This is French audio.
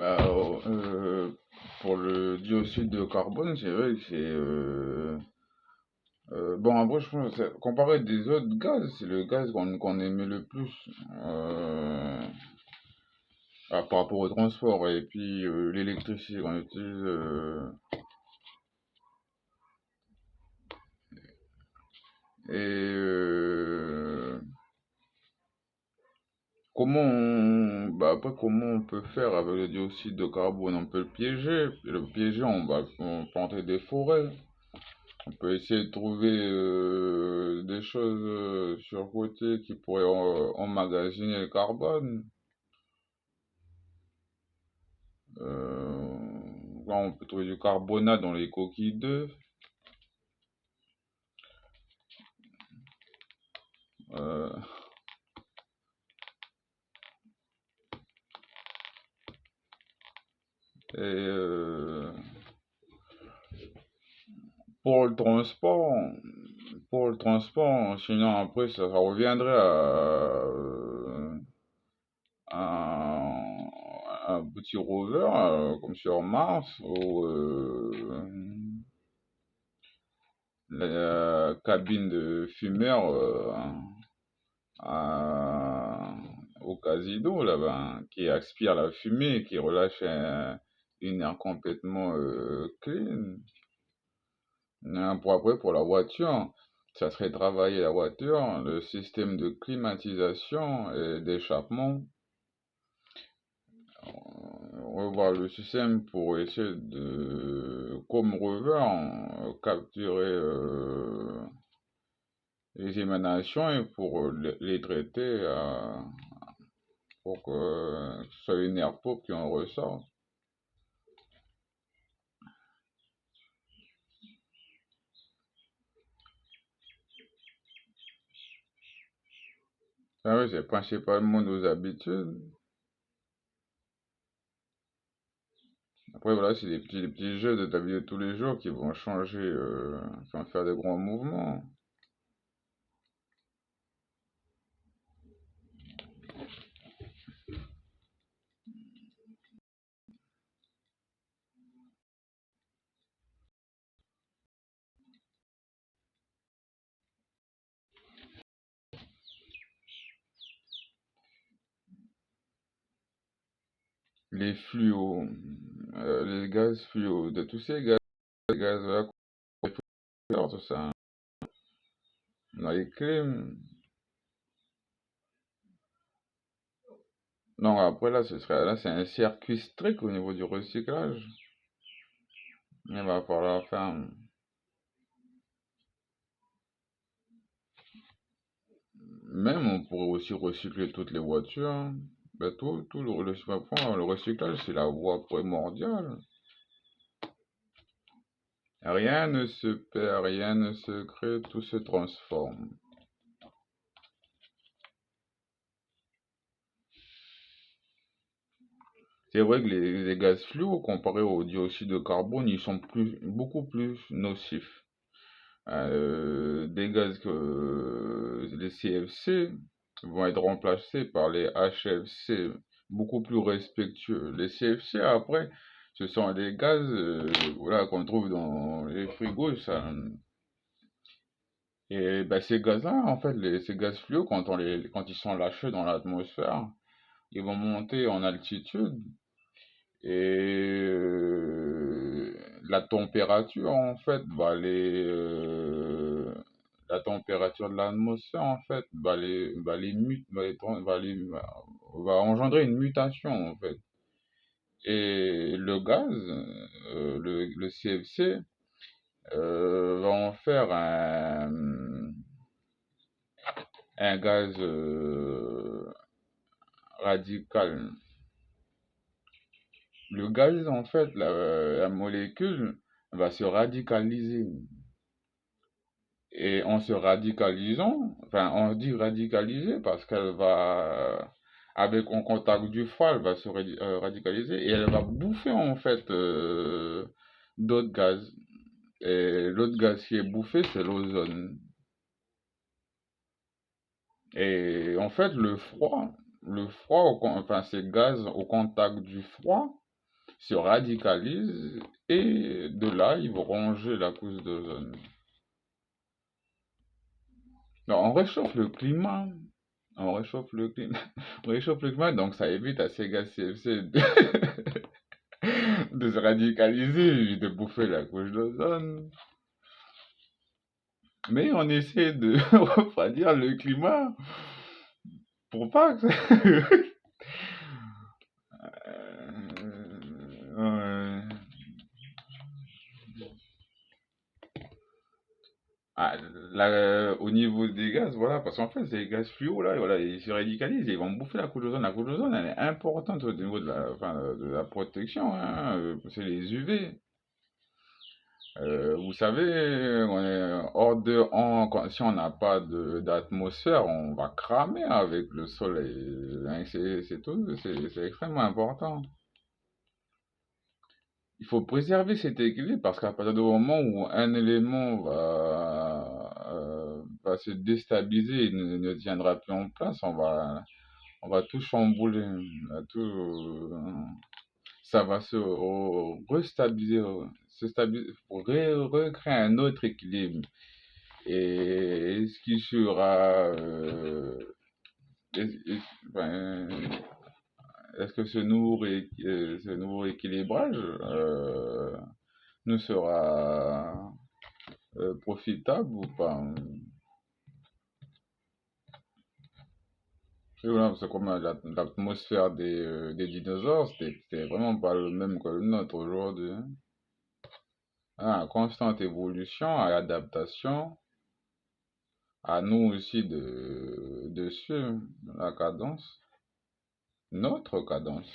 Bah, pour le dioxyde de carbone, c'est vrai que bon, après, je pense que comparé des autres gaz, c'est le gaz qu'on émet le plus par rapport au transport et puis l'électricité qu'on utilise. Et comment on peut faire avec le dioxyde de carbone? On peut le piéger. Et le piéger, on peut planter des forêts. On peut essayer de trouver des choses sur côté qui pourraient emmagasiner le carbone. Euh, Là, on peut trouver du carbonate dans les coquilles d'œufs. Euh, et pour le transport, sinon après ça reviendrait à un petit rover comme sur Mars ou la cabine de fumeur au casino là-bas, qui aspire la fumée et qui relâche une air complètement clean. Pour après, pour la voiture, ça serait travailler la voiture, le système de climatisation et d'échappement, revoir le système pour essayer de, comme rover, capturer les émanations et pour les traiter pour que ce soit une air propre qui en ressort. Ah oui, c'est principalement nos habitudes. Après, voilà, c'est des petits jeux de ta vie de tous les jours qui vont changer, qui vont faire des grands mouvements. Les fluos, les gaz fluos, de tous ces gaz-là, tout ça, hein, dans les clims. Non, après, là, c'est un circuit strict au niveau du recyclage. Il va falloir faire. Même, on pourrait aussi recycler toutes les voitures, hein. Ben, tout le recyclage, c'est la voie primordiale. Rien ne se perd, rien ne se crée, tout se transforme. C'est vrai que les gaz fluo, comparés au dioxyde de carbone, ils sont beaucoup plus nocifs. Des gaz que les CFC vont être remplacés par les HFC, beaucoup plus respectueux. Les CFC, après, ce sont des gaz voilà, qu'on trouve dans les frigos. Et ben, ces gaz-là, en fait, ces gaz fluo, quand ils sont lâchés dans l'atmosphère, ils vont monter en altitude et la température, en fait, la température de l'atmosphère, en fait, va engendrer une mutation, en fait. Et le gaz, le CFC, va en faire un gaz radical. Le gaz, en fait, la molécule va se radicaliser. Et en se radicalisant, enfin, on dit radicaliser parce qu'elle va, avec en contact du froid, elle va se radicaliser et elle va bouffer, en fait, d'autres gaz. Et l'autre gaz qui est bouffé, c'est l'ozone. Et en fait, enfin, ces gaz au contact du froid, se radicalisent et de là, ils vont ronger la couche d'ozone. Non, on réchauffe le climat. On réchauffe le climat. On réchauffe le climat, donc ça évite à ces gaz CFC de se radicaliser et de bouffer la couche d'ozone. Mais on essaie de refroidir le climat pour pas que ouais. Ah, là, au niveau des gaz, voilà, parce qu'en fait, ces gaz fluo, là, voilà, ils se radicalisent et ils vont bouffer la couche d'ozone. La couche d'ozone, elle est importante au niveau de enfin, de la protection, hein, c'est les UV. Vous savez, on est hors de, si on n'a pas d'atmosphère, on va cramer avec le soleil. Hein, c'est tout, c'est extrêmement important. Il faut préserver cet équilibre parce qu'à partir du moment où un élément va se déstabiliser et ne tiendra plus en place, on va tout chambouler. Ça va se restabiliser, se stabiliser, pour recréer un autre équilibre. Et ce qui sera, ben, est-ce que ce nouveau équilibrage nous sera profitable ou pas? Et voilà, parce que comme l'atmosphère des dinosaures, c'était vraiment pas le même que le nôtre aujourd'hui. Hein. Ah, constante évolution et adaptation, à nous aussi de suivre la cadence, notre cadence.